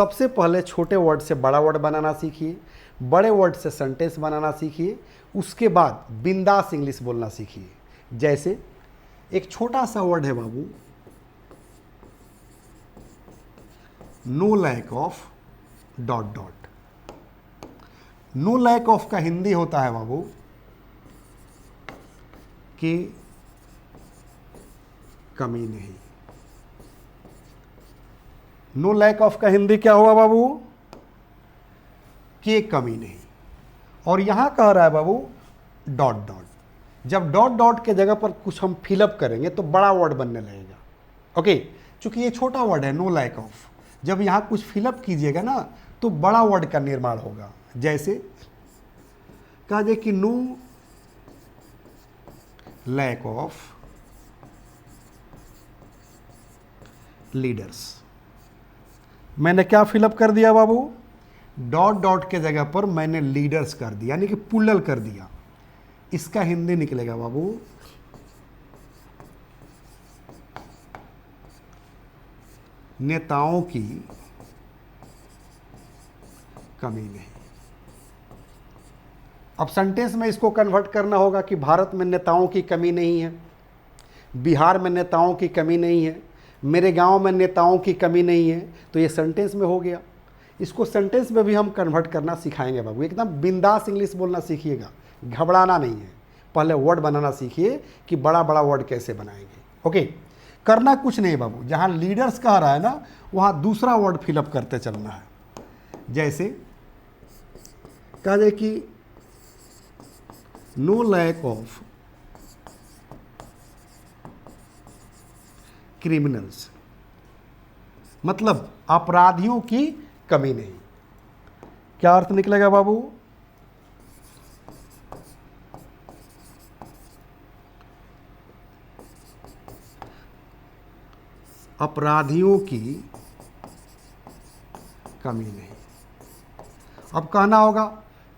सबसे पहले छोटे वर्ड से बड़ा वर्ड बनाना सीखिए, बड़े वर्ड से सेंटेंस बनाना सीखिए, उसके बाद बिंदास इंग्लिश बोलना सीखिए। जैसे एक छोटा सा वर्ड है बाबू, no lack of dot dot. No lack of का हिंदी होता है बाबू कि कमी नहीं। नो लैक ऑफ का हिंदी क्या हुआ बाबू? कि कमी नहीं। और यहां कह रहा है बाबू डॉट डॉट। जब डॉट डॉट के जगह पर कुछ हम फिलअप करेंगे तो बड़ा वर्ड बनने लगेगा। ओके, चूंकि ये छोटा वर्ड है नो लैक ऑफ, जब यहां कुछ फिलअप कीजिएगा ना तो बड़ा वर्ड का निर्माण होगा। जैसे कहा जाए कि नो लैक ऑफ लीडर्स। मैंने क्या फिलअप कर दिया बाबू? डॉट डॉट के जगह पर मैंने लीडर्स कर दिया, यानी कि पुल्लल कर दिया। इसका हिंदी निकलेगा बाबू नेताओं की कमी नहीं। अब सेंटेंस में इसको कन्वर्ट करना होगा कि भारत में नेताओं की कमी नहीं है, बिहार में नेताओं की कमी नहीं है, मेरे गांव में नेताओं की कमी नहीं है। तो ये सेंटेंस में हो गया। इसको सेंटेंस में भी हम कन्वर्ट करना सिखाएंगे बाबू। एकदम बिंदास इंग्लिश बोलना सीखिएगा, घबराना नहीं है। पहले वर्ड बनाना सीखिए कि बड़ा बड़ा वर्ड कैसे बनाएंगे। ओके, करना कुछ नहीं बाबू, जहाँ लीडर्स कह रहा है ना वहाँ दूसरा वर्ड फिलअप करते चलना है। जैसे कहा जाए कि नो लैक ऑफ क्रिमिनल्स, मतलब अपराधियों की कमी नहीं। क्या अर्थ निकलेगा बाबू? अपराधियों की कमी नहीं। अब कहना होगा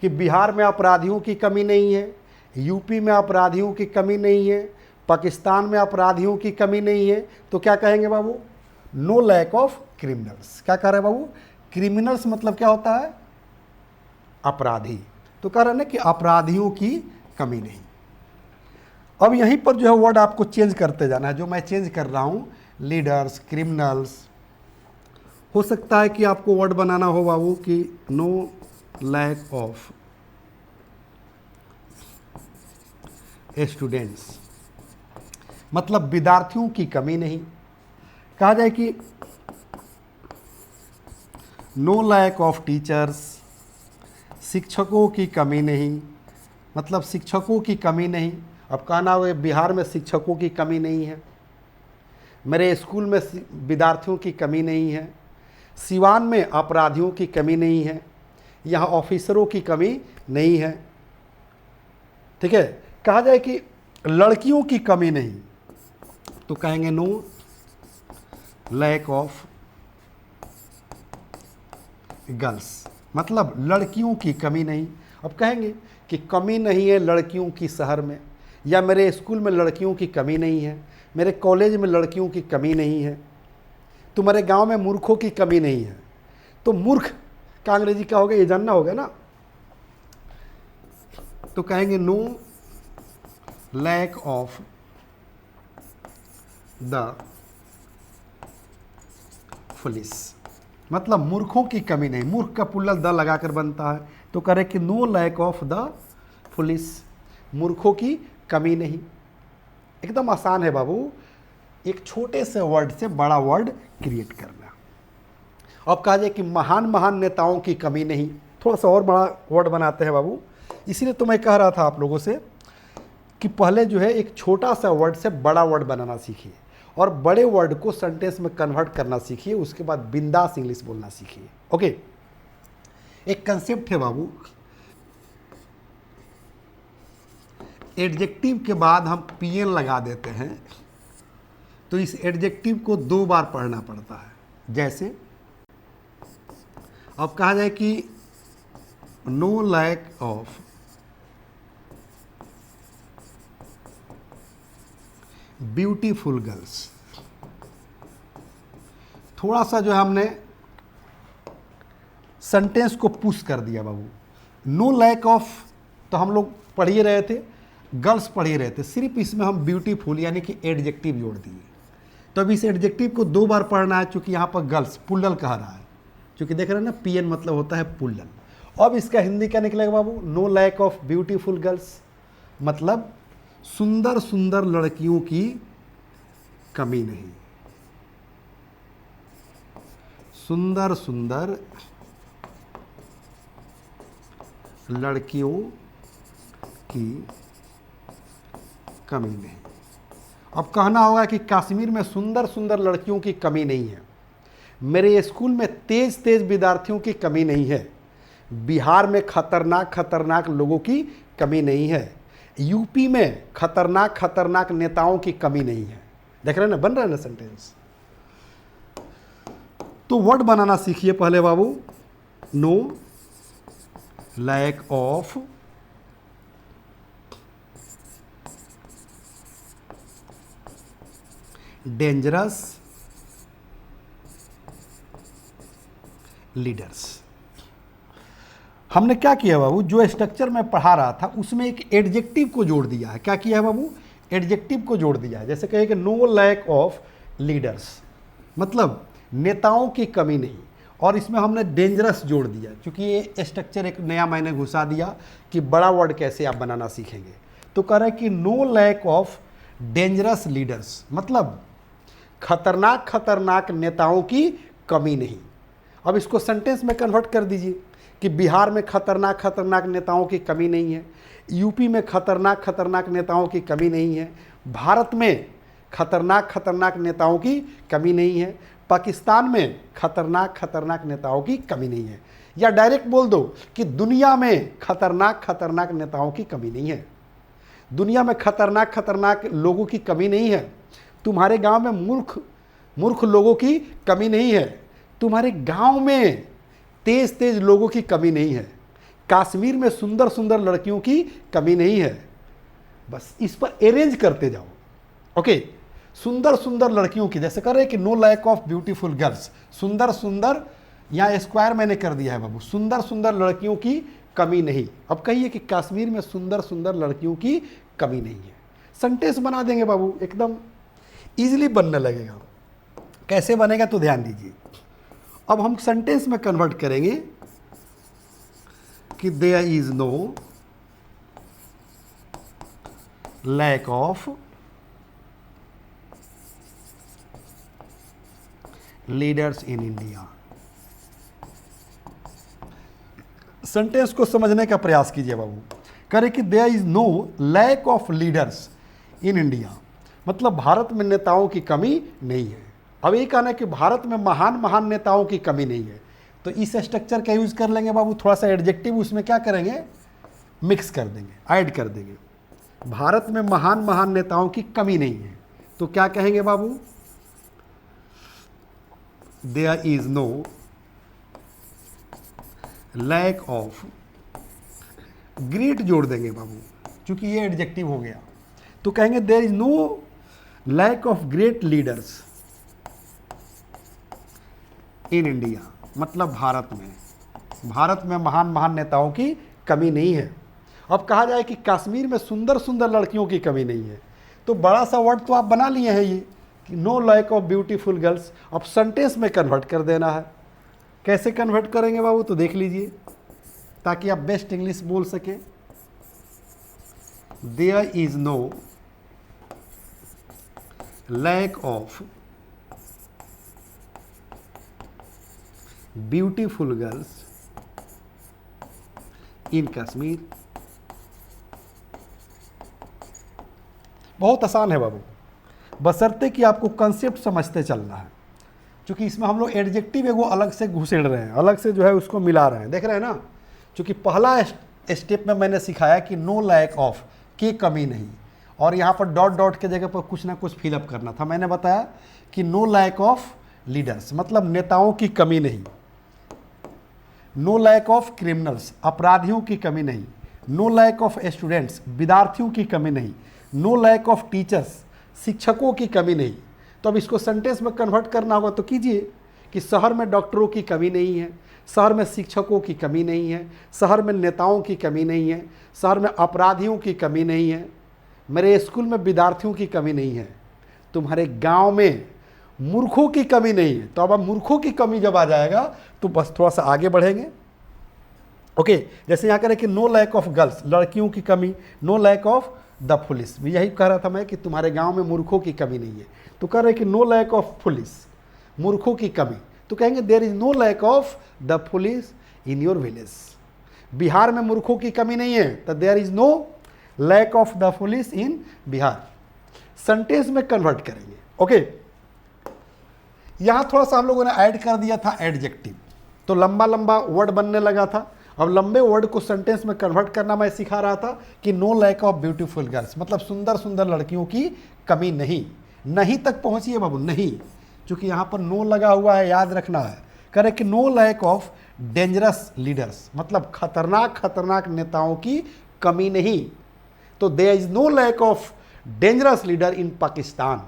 कि बिहार में अपराधियों की कमी नहीं है, यूपी में अपराधियों की कमी नहीं है, पाकिस्तान में अपराधियों की कमी नहीं है। तो क्या कहेंगे बाबू? No lack of criminals. क्या कह रहे हैं बाबू? क्रिमिनल्स मतलब क्या होता है? अपराधी। तो कह रहे हैं ना कि अपराधियों की कमी नहीं। अब यहीं पर जो है वर्ड आपको चेंज करते जाना है, जो मैं चेंज कर रहा हूं, लीडर्स, क्रिमिनल्स। हो सकता है कि आपको वर्ड बनाना हो बाबू कि नो लैक ऑफ स्टूडेंट्स, मतलब विद्यार्थियों की कमी नहीं। कहा जाए कि नो लैक ऑफ टीचर्स, शिक्षकों की कमी नहीं, मतलब शिक्षकों की कमी नहीं। अब कहना हो बिहार में शिक्षकों की कमी नहीं है, मेरे स्कूल में विद्यार्थियों की कमी नहीं है, सिवान में अपराधियों की कमी नहीं है, यहाँ ऑफिसरों की कमी नहीं है। ठीक है, कहा जाए कि लड़कियों की कमी नहीं, तो कहेंगे नो लैक ऑफ गर्ल्स, मतलब लड़कियों की कमी नहीं। अब कहेंगे कि कमी नहीं है लड़कियों की शहर में, या मेरे स्कूल में लड़कियों की कमी नहीं है, मेरे कॉलेज में लड़कियों की कमी नहीं है, तुम्हारे गांव में मूर्खों की कमी नहीं है। तो मूर्ख का अंग्रेजी क्या होगा ये जानना होगा ना। तो कहेंगे no lack of the foolish, मतलब मूर्खों की कमी नहीं। मूर्ख का पुल्लल द लगाकर बनता है, तो करें कि no lack of the foolish, मूर्खों की कमी नहीं। एकदम आसान है बाबू, एक छोटे से वर्ड से बड़ा वर्ड क्रिएट करना। अब कहा जाए कि महान महान नेताओं की कमी नहीं, थोड़ा सा और बड़ा वर्ड बनाते हैं बाबू। इसीलिए तो मैं कह रहा था आप लोगों से कि पहले जो है एक छोटा सा वर्ड से बड़ा वर्ड बनाना सीखिए और बड़े वर्ड को सेंटेंस में कन्वर्ट करना सीखिए, उसके बाद बिंदास इंग्लिश बोलना सीखिए। ओके, एक कंसेप्ट है बाबू, एडजेक्टिव के बाद हम पीएन लगा देते हैं, तो इस एडजेक्टिव को 2 बार पढ़ना पड़ता है। जैसे अब कहा जाए कि no lack of beautiful girls, थोड़ा सा जो है हमने सेंटेंस को पुश कर दिया बाबू। नो लैक ऑफ तो हम लोग पढ़ ही रहे थे, गर्ल्स पढ़ ही रहे थे, सिर्फ इसमें हम ब्यूटीफुल यानी कि एडजेक्टिव जोड़ दिए। तो अब इस एडजेक्टिव को 2 बार पढ़ना है, चूंकि यहाँ पर गर्ल्स पुल्लल कह रहा है, क्योंकि देख रहे हैं ना पीएन मतलब होता है पुल्लल। अब इसका हिंदी क्या निकलेगा बाबू? No lack of beautiful girls, मतलब सुंदर सुंदर लड़कियों की कमी नहीं, सुंदर सुंदर लड़कियों की कमी नहीं। अब कहना होगा कि कश्मीर में सुंदर सुंदर लड़कियों की कमी नहीं है, मेरे स्कूल में तेज तेज विद्यार्थियों की कमी नहीं है, बिहार में खतरनाक खतरनाक लोगों की कमी नहीं है, यूपी में खतरनाक खतरनाक नेताओं की कमी नहीं है। देख रहे हैं ना, बन रहा है ना सेंटेंस। तो वर्ड बनाना सीखिए पहले बाबू। No lack of dangerous leaders. हमने क्या किया बाबू, जो स्ट्रक्चर में पढ़ा रहा था उसमें एक एडजेक्टिव को जोड़ दिया है। क्या किया है बाबू? एडजेक्टिव को जोड़ दिया है। जैसे कहे कि नो लैक ऑफ लीडर्स, मतलब नेताओं की कमी नहीं, और इसमें हमने डेंजरस जोड़ दिया, क्योंकि ये स्ट्रक्चर एक नया मैंने घुसा दिया कि बड़ा वर्ड कैसे आप बनाना सीखेंगे। तो कह रहे हैं कि no lack of dangerous leaders, मतलब खतरनाक खतरनाक नेताओं की कमी नहीं। अब इसको सेंटेंस में कन्वर्ट कर दीजिए कि बिहार में खतरनाक खतरनाक नेताओं की कमी नहीं है, यूपी में खतरनाक खतरनाक नेताओं की कमी नहीं है, भारत में खतरनाक खतरनाक नेताओं की कमी नहीं है, पाकिस्तान में खतरनाक खतरनाक नेताओं की कमी नहीं है। या डायरेक्ट बोल दो कि दुनिया में खतरनाक खतरनाक नेताओं की कमी नहीं है, दुनिया में खतरनाक खतरनाक लोगों की कमी नहीं है, तुम्हारे गांव में मूर्ख लोगों की कमी नहीं है, तुम्हारे गांव में तेज तेज लोगों की कमी नहीं है, कश्मीर में सुंदर सुंदर लड़कियों की कमी नहीं है। बस इस पर अरेंज करते जाओ। ओके, सुंदर सुंदर लड़कियों की, जैसे कर रहे हैं कि no lack of beautiful girls, सुंदर सुंदर, यहाँ स्क्वायर मैंने कर दिया है बाबू, सुंदर सुंदर लड़कियों की कमी नहीं। अब कहिए कि कश्मीर में सुंदर सुंदर लड़कियों की कमी नहीं है। सेंटेंस बना देंगे बाबू, एकदम इजीली बनने लगेगा। कैसे बनेगा तो ध्यान दीजिए। अब हम सेंटेंस में कन्वर्ट करेंगे कि there is no lack of leaders in India. Sentence को समझने का प्रयास कीजिए बाबू। करे कि there is no lack of leaders in India, मतलब भारत में नेताओं की कमी नहीं है। अब ये कहना है कि भारत में महान महान नेताओं की कमी नहीं है, तो इस स्ट्रक्चर का यूज कर लेंगे बाबू, थोड़ा सा एडजेक्टिव उसमें क्या करेंगे, मिक्स कर देंगे, ऐड कर देंगे। भारत में महान महान नेताओं की कमी नहीं है, तो क्या कहेंगे बाबू, there is no lack of, great जोड़ देंगे बाबू, क्योंकि ये एडजेक्टिव हो गया। तो कहेंगे there is no lack of great leaders in India, मतलब भारत में महान महान नेताओं की कमी नहीं है। अब कहा जाए कि कश्मीर में सुंदर सुंदर लड़कियों की कमी नहीं है, तो बड़ा सा वर्ड तो आप बना लिए हैं ये कि no lack of beautiful girls. अब सेंटेंस में कन्वर्ट कर देना है। कैसे कन्वर्ट करेंगे बाबू, तो देख लीजिए, ताकि आप बेस्ट इंग्लिश बोल सकें। There is no lack of beautiful girls in Kashmir. बहुत आसान है बाबू, बशर्ते कि आपको कंसेप्ट समझते चलना है, क्योंकि इसमें हम लोग एडजेक्टिव एगो अलग से घुसेड़ रहे हैं, अलग से जो है उसको मिला रहे हैं। देख रहे हैं ना, क्योंकि पहला स्टेप में मैंने सिखाया कि नो लैक ऑफ, की कमी नहीं, और यहाँ पर डॉट डॉट के जगह पर कुछ ना कुछ फिलअप करना था। मैंने बताया कि नो लैक ऑफ लीडर्स, मतलब नेताओं की कमी नहीं, नो लैक ऑफ क्रिमिनल्स, अपराधियों की कमी नहीं, नो लैक ऑफ स्टूडेंट्स, विद्यार्थियों की कमी नहीं, नो लैक ऑफ टीचर्स, शिक्षकों की कमी नहीं। तो अब इसको सेंटेंस में कन्वर्ट करना होगा, तो कीजिए कि शहर में डॉक्टरों की कमी नहीं है, शहर में शिक्षकों की कमी नहीं है, शहर में नेताओं की कमी नहीं है, शहर में अपराधियों की कमी नहीं है, मेरे स्कूल में विद्यार्थियों की कमी नहीं है, तुम्हारे गांव में मूर्खों की कमी नहीं है। तो अब मूर्खों की कमी जब आ जाएगा तो बस थोड़ा सा आगे बढ़ेंगे। ओके, जैसे यहाँ करें कि नो लैक ऑफ गर्ल्स, लड़कियों की कमी, no lack of the police, भी यही कह रहा था मैं कि तुम्हारे गांव में मूर्खों की कमी नहीं है। तो कह रहे कि नो लैक ऑफ पुलिस, मूर्खों की कमी, तो कहेंगे there is no lack of the police in your village. Bihar में मूर्खों की कमी नहीं है, तो there is no lack of the police in Bihar. Sentence में कन्वर्ट करेंगे। ओके, यहां थोड़ा सा हम लोगों ने ऐड कर दिया था एडजेक्टिव, तो लंबा लंबा वर्ड बनने लगा था। अब लंबे वर्ड को सेंटेंस में कन्वर्ट करना मैं सिखा रहा था कि no lack of beautiful girls, मतलब सुंदर सुंदर लड़कियों की कमी नहीं। नहीं तक पहुंचिए बाबू, नहीं, क्योंकि यहां पर नो लगा हुआ है, याद रखना है। करे कि no lack of dangerous leaders, मतलब खतरनाक खतरनाक नेताओं की कमी नहीं। तो there is no lack of dangerous leader in Pakistan,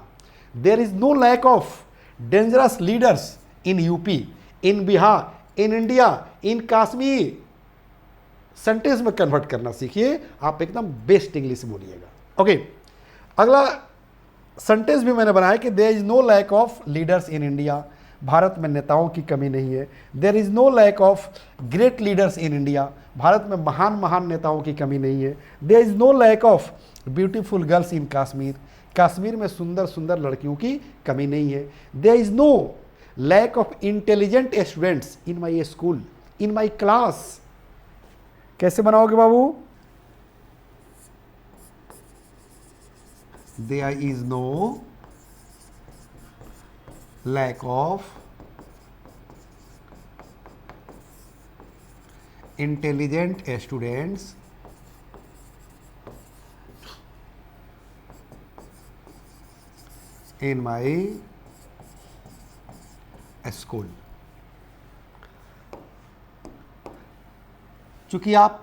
there is no lack of dangerous leaders in UP, in Bihar, in India, in Kashmir. Sentence में कन्वर्ट करना सीखिए, आप एकदम बेस्ट इंग्लिश बोलिएगा। ओके, अगला सेंटेंस भी मैंने बनाया कि there is no lack of leaders in India, Bharat में नेताओं की कमी नहीं है। There is no lack of great leaders in India, Bharat में महान महान नेताओं की कमी नहीं है। There is no lack of beautiful girls in Kashmir, Kashmir में सुंदर सुंदर लड़कियों की कमी नहीं है। There is no lack of intelligent students in my school, in my class. कैसे बनाओगे बाबू? There is no lack of intelligent students in my school। चूंकि आप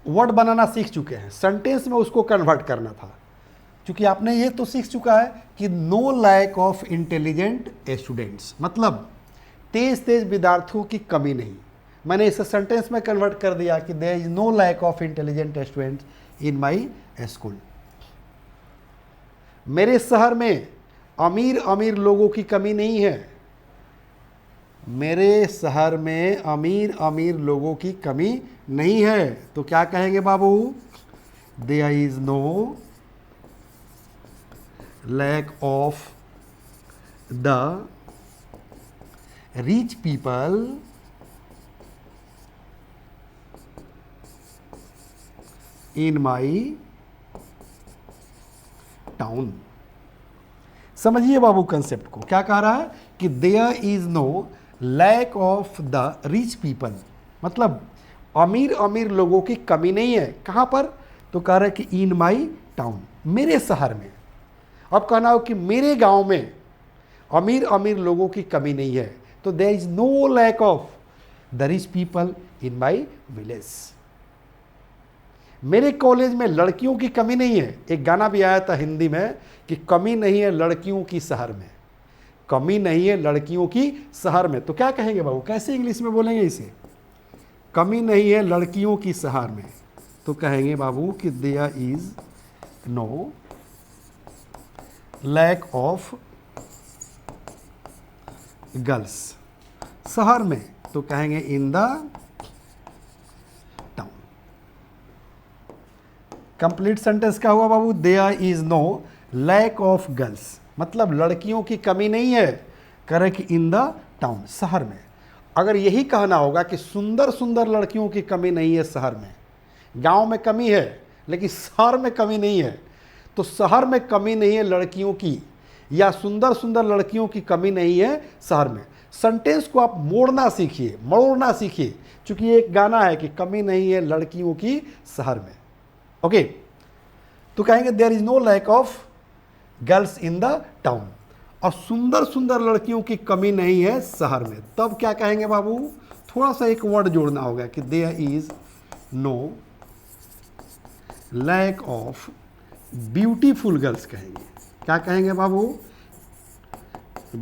वर्ड बनाना सीख चुके हैं, सेंटेंस में उसको कन्वर्ट करना था। क्योंकि आपने ये तो सीख चुका है कि no lack of intelligent students, मतलब तेज तेज विद्यार्थियों की कमी नहीं। मैंने इसे सेंटेंस में कन्वर्ट कर दिया कि there is no lack of intelligent students in my school. मेरे शहर में अमीर अमीर लोगों की कमी नहीं है, मेरे शहर में अमीर अमीर लोगों की कमी नहीं है। तो क्या कहेंगे बाबू? There is no lack of the rich people in my town. समझिए बाबू कंसेप्ट को, क्या कह रहा है कि there is no lack of the rich people, मतलब अमीर अमीर लोगों की कमी नहीं है। कहाँ पर? तो कह रहा है कि इन माई टाउन, मेरे शहर में। अब कहना हो कि मेरे गांव में अमीर अमीर लोगों की कमी नहीं है, तो there is no lack of the rich people in my village. मेरे कॉलेज में लड़कियों की कमी नहीं है। एक गाना भी आया था हिंदी में कि कमी नहीं है लड़कियों की शहर में, कमी नहीं है लड़कियों की शहर में। तो क्या कहेंगे बाबू, कैसे इंग्लिश में बोलेंगे इसे? कमी नहीं है लड़कियों की शहर में, तो कहेंगे बाबू कि there is no lack of girls शहर में, तो कहेंगे in the town. Complete sentence क्या हुआ बाबू? There is no lack of girls, मतलब लड़कियों की कमी नहीं है, करे कि इन द टाउन, शहर में। अगर यही कहना होगा कि सुंदर सुंदर लड़कियों की कमी नहीं है शहर में, गांव में कमी है लेकिन शहर में कमी नहीं है, तो शहर में कमी नहीं है लड़कियों की, या सुंदर सुंदर लड़कियों की कमी नहीं है शहर में। सेंटेंस को आप मोड़ना सीखिए, मरोड़ना सीखिए, क्योंकि एक गाना है कि कमी नहीं है लड़कियों की शहर में। ओके, तो कहेंगे there is no lack of girls in the town, और सुंदर सुंदर लड़कियों की कमी नहीं है शहर में। तब क्या कहेंगे बाबू? थोड़ा सा एक वर्ड जोड़ना होगा कि there is no lack of beautiful girls कहेंगे। क्या कहेंगे बाबू?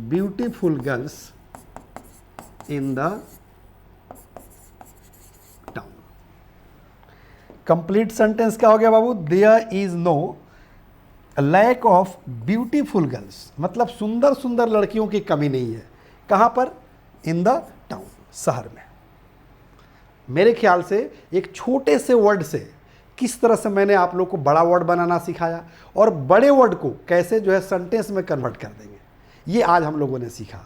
Beautiful girls in the town. Complete sentence क्या हो गया बाबू? There is no lack of beautiful girls, मतलब सुंदर सुंदर लड़कियों की कमी नहीं है। कहाँ पर? इन द टाउन, शहर में। मेरे ख्याल से एक छोटे से वर्ड से किस तरह से मैंने आप लोग को बड़ा वर्ड बनाना सिखाया और बड़े वर्ड को कैसे जो है सेंटेंस में कन्वर्ट कर देंगे, ये आज हम लोगों ने सीखा।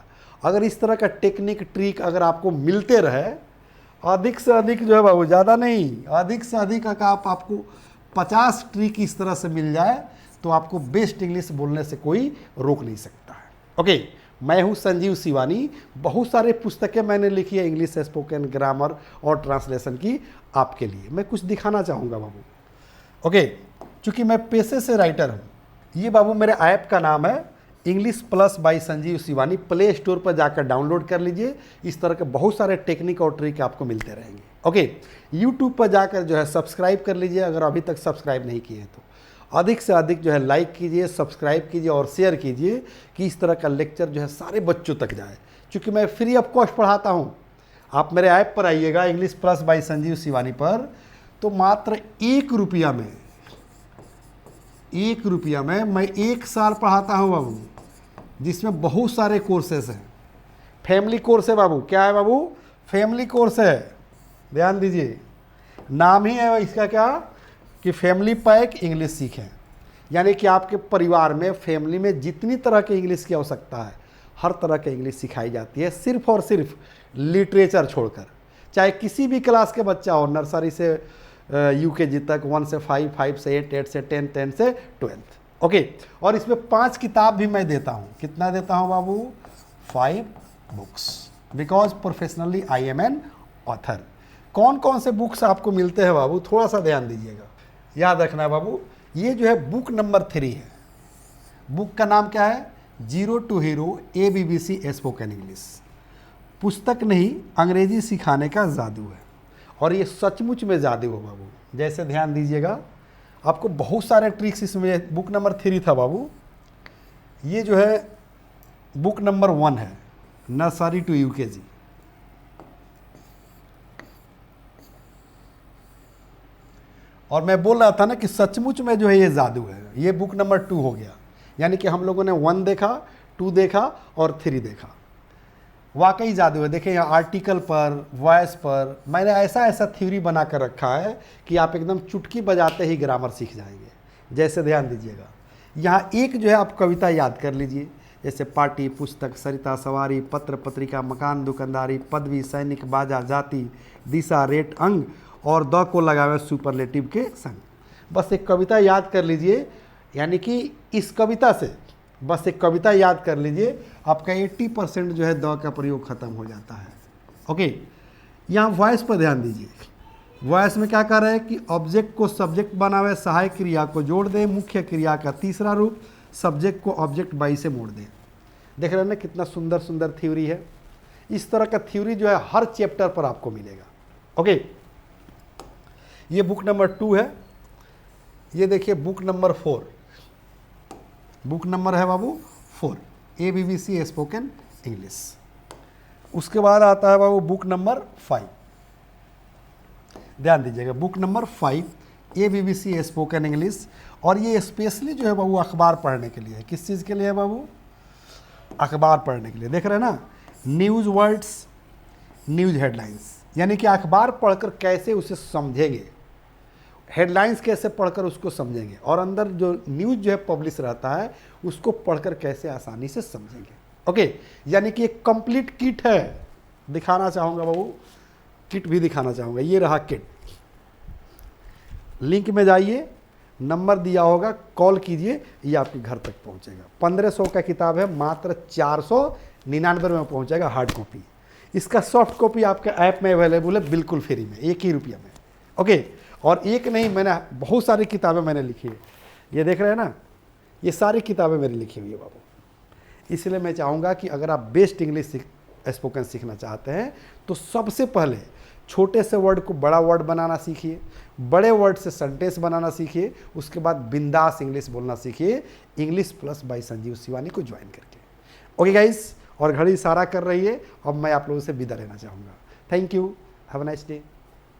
अगर इस तरह का टेक्निक ट्रिक अगर आपको मिलते रहे, अधिक से अधिक जो है बाबू, ज़्यादा नहीं, अधिक से अधिक अगर आपको 50 ट्रिक इस तरह से मिल जाए तो आपको बेस्ट इंग्लिश बोलने से कोई रोक नहीं सकता है। ओके, मैं हूं संजीव शिवानी। बहुत सारे पुस्तकें मैंने लिखी है इंग्लिश स्पोकन, ग्रामर और ट्रांसलेशन की आपके लिए। मैं कुछ दिखाना चाहूँगा बाबू। ओके, चूँकि मैं पेशे से राइटर हूँ, ये बाबू मेरे ऐप का नाम है English plus by Sanjeev Shivani. Play store पर जाकर डाउनलोड कर लीजिए। इस तरह के बहुत सारे टेक्निक और ट्रिक आपको मिलते रहेंगे। ओके, यूट्यूब पर जाकर जो है सब्सक्राइब कर लीजिए अगर अभी तक सब्सक्राइब नहीं किए हैं तो। अधिक से अधिक जो है लाइक कीजिए, सब्सक्राइब कीजिए और शेयर कीजिए कि इस तरह का लेक्चर जो है सारे बच्चों तक जाए। क्योंकि मैं फ्री ऑफ कॉस्ट पढ़ाता हूँ। आप मेरे ऐप पर आइएगा English plus by Sanjeev Shivani पर, तो मात्र 1 रुपया में, 1 रुपया में मैं 1 साल पढ़ाता हूँ बाबू, जिसमें बहुत सारे कोर्सेस हैं। फैमिली कोर्स है बाबू। क्या है बाबू? फैमिली कोर्स है। ध्यान दीजिए, नाम ही है इसका क्या कि फैमिली पैक इंग्लिश सीखें। यानी कि आपके परिवार में, फैमिली में जितनी तरह की इंग्लिश की आवश्यकता है, हर तरह की इंग्लिश सिखाई जाती है, सिर्फ और सिर्फ लिटरेचर छोड़कर। चाहे किसी भी क्लास के बच्चा हो, नर्सरी से यूकेजी तक, 1 से 5, 5 से 8, 8 से 10, 10 से 12। ओके, और इसमें 5 किताब भी मैं देता हूँ। कितना देता हूँ बाबू? 5 books, because professionally I am an author. कौन कौन से बुक्स आपको मिलते हैं बाबू? थोड़ा सा ध्यान दीजिएगा, याद रखना है बाबू। ये जो है बुक नंबर 3 है। बुक का नाम क्या है? Zero to hero ABBC spoken English. पुस्तक नहीं, अंग्रेजी सिखाने का जादू है। और ये सचमुच में जादू है बाबू। जैसे ध्यान दीजिएगा, आपको बहुत सारे ट्रिक्स इसमें। बुक नंबर 3 था बाबू। ये जो है बुक नंबर 1 है, नर्सरी टू यूकेजी। और मैं बोल रहा था ना कि सचमुच में जो है ये जादू है। ये बुक नंबर 2 हो गया। यानी कि हम लोगों ने 1 देखा, 2 देखा और 3 देखा। वाकई जादू है। देखिए यहाँ आर्टिकल पर, वॉइस पर मैंने ऐसा ऐसा थ्योरी बना कर रखा है कि आप एकदम चुटकी बजाते ही ग्रामर सीख जाएंगे। जैसे ध्यान दीजिएगा, यहाँ एक जो है आप कविता याद कर लीजिए। जैसे पार्टी, पुस्तक, सरिता, सवारी, पत्र, पत्रिका, मकान, दुकानदारी, पदवी, सैनिक, बाजा, जाति, दिशा, रेट, अंग और द को लगावे सुपरलेटिव के संग। बस एक कविता याद कर लीजिए। यानी कि इस कविता से बस एक कविता याद कर लीजिए, आपका 80% जो है द का प्रयोग खत्म हो जाता है। ओके, यहाँ वॉइस पर ध्यान दीजिए। वॉइस में क्या कर रहा है कि ऑब्जेक्ट को सब्जेक्ट बनावे, सहायक क्रिया को जोड़ दे, मुख्य क्रिया का तीसरा रूप, सब्जेक्ट को ऑब्जेक्ट बाई से मोड़ दे। देख रहे हैं ना कितना सुंदर सुंदर थ्योरी है। इस तरह का थ्योरी जो है हर चैप्टर पर आपको मिलेगा। ओके, ये बुक नंबर 2 है। ये देखिए बुक नंबर 4। बुक नंबर है बाबू 4, ABBC स्पोकन इंग्लिश। उसके बाद आता है बाबू बुक नंबर 5। ध्यान दीजिएगा, book number 5 ABBC spoken English. और ये स्पेशली जो है बाबू अखबार पढ़ने के लिए है। किस चीज़ के लिए है बाबू? अखबार पढ़ने के लिए। देख रहे हैं ना, न्यूज़ वर्ड्स, न्यूज़ हेडलाइंस। यानी कि अखबार पढ़कर कैसे उसे समझेंगे, हेडलाइंस कैसे पढ़कर उसको समझेंगे, और अंदर जो न्यूज़ जो है पब्लिश रहता है उसको पढ़कर कैसे आसानी से समझेंगे। ओके, यानी कि एक कंप्लीट किट है। दिखाना चाहूँगा बाबू, किट भी दिखाना चाहूँगा। ये रहा किट। लिंक में जाइए, नंबर दिया होगा, कॉल कीजिए, ये आपके घर तक पहुँचेगा। 1500 का किताब है, मात्र 499 में पहुँचेगा हार्ड कॉपी। इसका सॉफ्ट कॉपी आपके ऐप में अवेलेबल है, बिल्कुल फ्री में, 1 ही रुपया में। ओके, और एक नहीं, मैंने बहुत सारी किताबें मैंने लिखी है। ये देख रहे हैं ना, ये सारी किताबें मेरी लिखी हुई है बाबू। इसलिए मैं चाहूँगा कि अगर आप बेस्ट इंग्लिश स्पोकन सीखना चाहते हैं तो सबसे पहले छोटे से वर्ड को बड़ा वर्ड बनाना सीखिए, बड़े वर्ड से सेंटेंस बनाना सीखिए, उसके बाद बिंदास इंग्लिश बोलना सीखिए English plus by Sanjeev Shivani को ज्वाइन करके। ओके गाइस, और घड़ी इशारा कर रही है, अब मैं आप लोगों से विदा लेना चाहूँगा। Thank you, have a nice day.